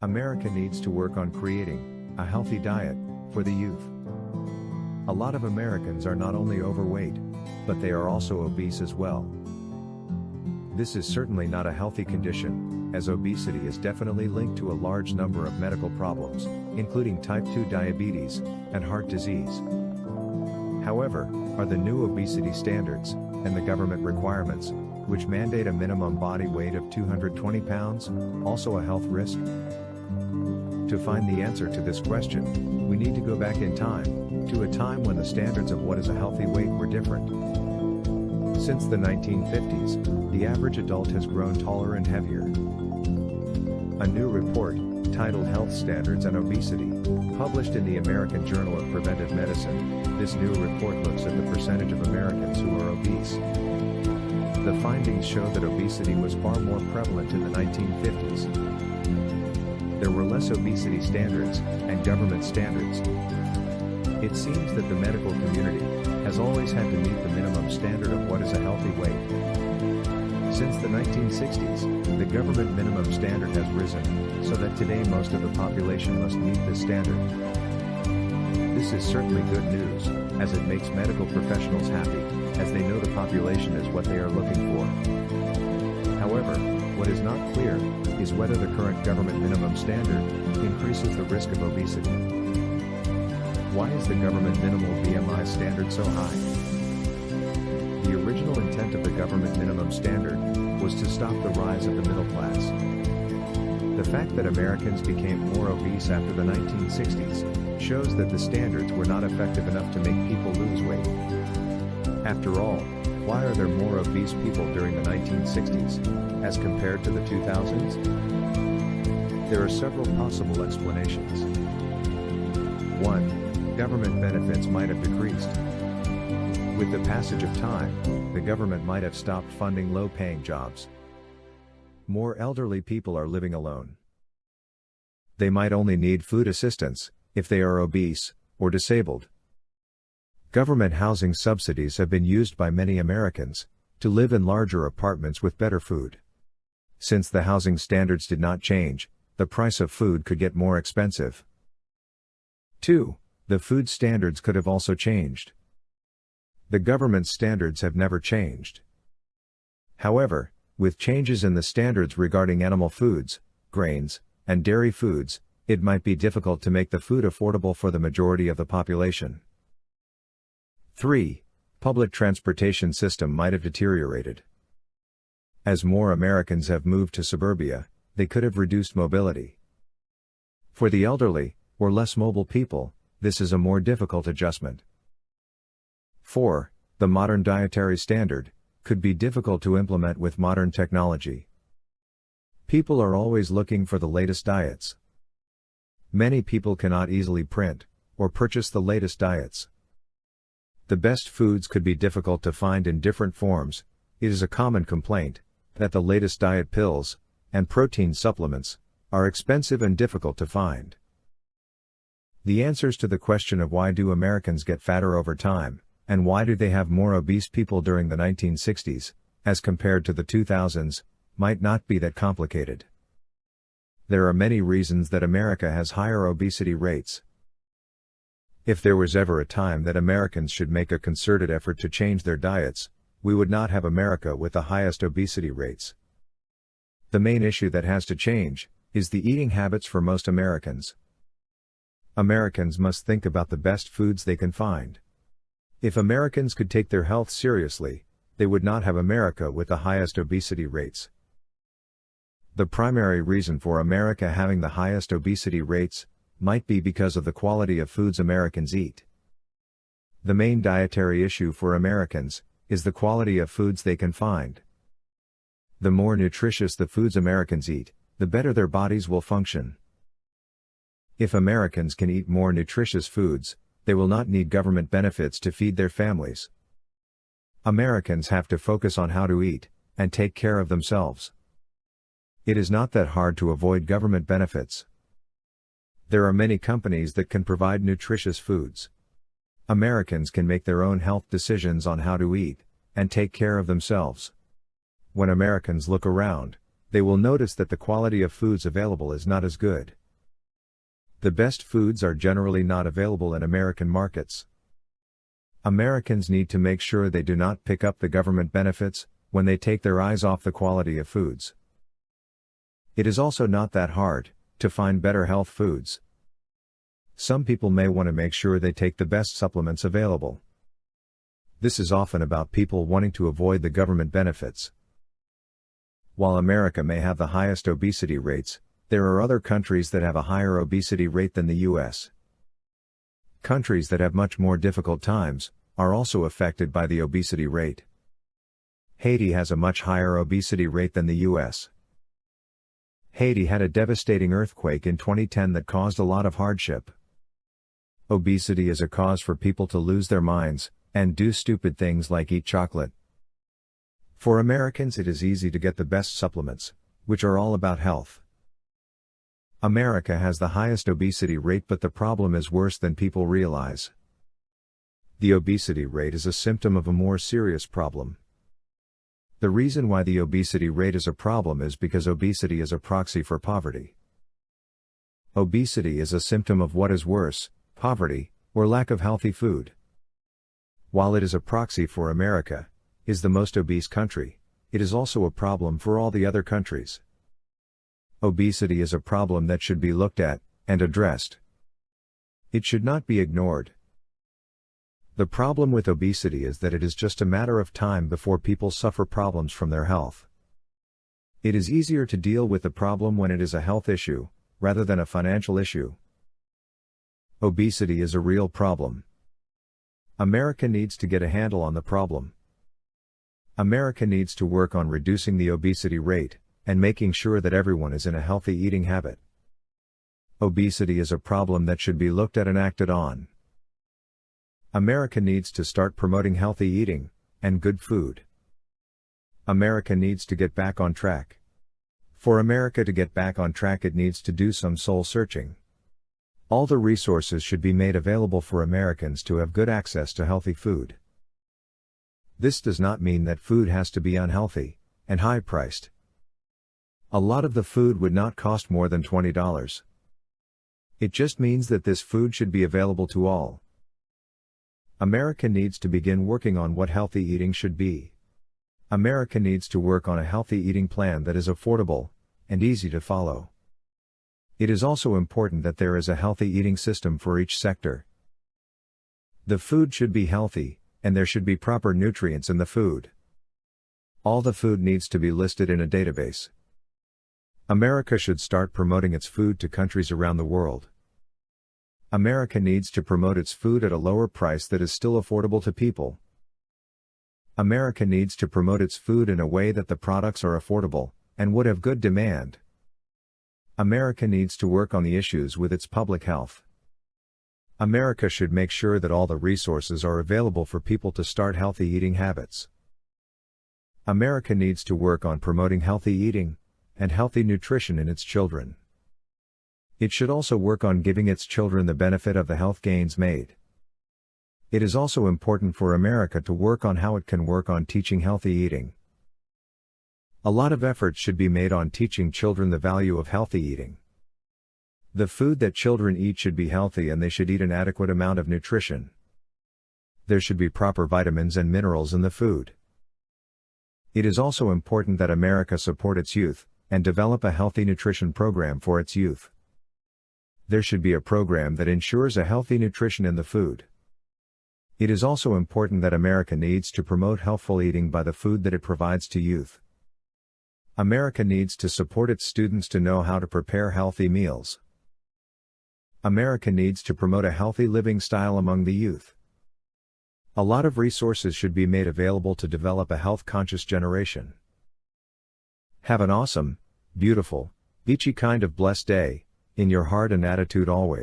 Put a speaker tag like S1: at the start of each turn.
S1: America needs to work on creating a healthy diet for the youth. A lot of Americans are not only overweight, but they are also obese as well. This is certainly not a healthy condition, as obesity is definitely linked to a large number of medical problems, including type 2 diabetes and heart disease. However, are the new obesity standards and the government requirements, which mandate a minimum body weight of 220 pounds, also a health risk? To find the answer to this question, we need to go back in time, to a time when the standards of what is a healthy weight were different. Since the 1950s, the average adult has grown taller and heavier. A new report, titled Health Standards and Obesity, published in the American Journal of Preventive Medicine, this new report looks at the percentage of Americans who are obese. The findings show that obesity was far more prevalent in the 1950s. There were less obesity standards and government standards. It seems that the medical community has always had to meet the minimum standard of what is a healthy weight. Since the 1960s, the government minimum standard has risen, so that today most of the population must meet this standard. This is certainly good news, as it makes medical professionals happy, as they know the population is what they are looking for. However, what is not clear is whether the current government minimum standard increases the risk of obesity. Why is the government minimal BMI standard so high? The original intent of the government minimum standard was to stop the rise of the middle class. The fact that Americans became more obese after the 1960s shows that the standards were not effective enough to make people lose weight. After all, why are there more obese people during the 1960s, as compared to the 2000s? There are several possible explanations. 1. Government benefits might have decreased. With the passage of time, the government might have stopped funding low-paying jobs. More elderly people are living alone. They might only need food assistance, if they are obese, or disabled. Government housing subsidies have been used by many Americans to live in larger apartments with better food. Since the housing standards did not change, the price of food could get more expensive. 2. The food standards could have also changed. The government standards have never changed. However, with changes in the standards regarding animal foods, grains, and dairy foods, it might be difficult to make the food affordable for the majority of the population. 3. Public transportation system might have deteriorated. As more Americans have moved to suburbia, they could have reduced mobility. For the elderly, or less mobile people, this is a more difficult adjustment. 4. The modern dietary standard could be difficult to implement with modern technology. People are always looking for the latest diets. Many people cannot easily print or purchase the latest diets. The best foods could be difficult to find in different forms. It is a common complaint that the latest diet pills and protein supplements are expensive and difficult to find. The answers to the question of why do Americans get fatter over time, and why do they have more obese people during the 1960s, as compared to the 2000s, might not be that complicated. There are many reasons that America has higher obesity rates. If there was ever a time that Americans should make a concerted effort to change their diets, we would not have America with the highest obesity rates. The main issue that has to change is the eating habits for most Americans. Americans must think about the best foods they can find. If Americans could take their health seriously, they would not have America with the highest obesity rates. The primary reason for America having the highest obesity rates might be because of the quality of foods Americans eat. The main dietary issue for Americans is the quality of foods they can find. The more nutritious the foods Americans eat, the better their bodies will function. If Americans can eat more nutritious foods, they will not need government benefits to feed their families. Americans have to focus on how to eat and take care of themselves. It is not that hard to avoid government benefits. There are many companies that can provide nutritious foods. Americans can make their own health decisions on how to eat and take care of themselves. When Americans look around, they will notice that the quality of foods available is not as good. The best foods are generally not available in American markets. Americans need to make sure they do not pick up the government benefits when they take their eyes off the quality of foods. It is also not that hard to find better health foods. Some people may want to make sure they take the best supplements available. This is often about people wanting to avoid the government benefits. While America may have the highest obesity rates, there are other countries that have a higher obesity rate than the US. Countries that have much more difficult times are also affected by the obesity rate. Haiti has a much higher obesity rate than the US. Haiti had a devastating earthquake in 2010 that caused a lot of hardship. Obesity is a cause for people to lose their minds and do stupid things like eat chocolate. For Americans, it is easy to get the best supplements, which are all about health. America has the highest obesity rate, but the problem is worse than people realize. The obesity rate is a symptom of a more serious problem. The reason why the obesity rate is a problem is because obesity is a proxy for poverty. Obesity is a symptom of what is worse, poverty, or lack of healthy food. While it is a proxy for America, is the most obese country, it is also a problem for all the other countries. Obesity is a problem that should be looked at and addressed. It should not be ignored. The problem with obesity is that it is just a matter of time before people suffer problems from their health. It is easier to deal with the problem when it is a health issue, rather than a financial issue. Obesity is a real problem. America needs to get a handle on the problem. America needs to work on reducing the obesity rate and making sure that everyone is in a healthy eating habit. Obesity is a problem that should be looked at and acted on. America needs to start promoting healthy eating and good food. America needs to get back on track. For America to get back on track, it needs to do some soul searching. All the resources should be made available for Americans to have good access to healthy food. This does not mean that food has to be unhealthy and high-priced. A lot of the food would not cost more than $20. It just means that this food should be available to all. America needs to begin working on what healthy eating should be. America needs to work on a healthy eating plan that is affordable and easy to follow. It is also important that there is a healthy eating system for each sector. The food should be healthy, and there should be proper nutrients in the food. All the food needs to be listed in a database. America should start promoting its food to countries around the world. America needs to promote its food at a lower price that is still affordable to people. America needs to promote its food in a way that the products are affordable and would have good demand. America needs to work on the issues with its public health. America should make sure that all the resources are available for people to start healthy eating habits. America needs to work on promoting healthy eating and healthy nutrition in its children. It should also work on giving its children the benefit of the health gains made. It is also important for America to work on how it can work on teaching healthy eating. A lot of efforts should be made on teaching children the value of healthy eating. The food that children eat should be healthy, and they should eat an adequate amount of nutrition. There should be proper vitamins and minerals in the food. It is also important that America support its youth and develop a healthy nutrition program for its youth. There should be a program that ensures a healthy nutrition in the food. It is also important that America needs to promote healthful eating by the food that it provides to youth. America needs to support its students to know how to prepare healthy meals. America needs to promote a healthy living style among the youth. A lot of resources should be made available to develop a health-conscious generation. Have an awesome, beautiful, beachy kind of blessed day, in your heart and attitude always.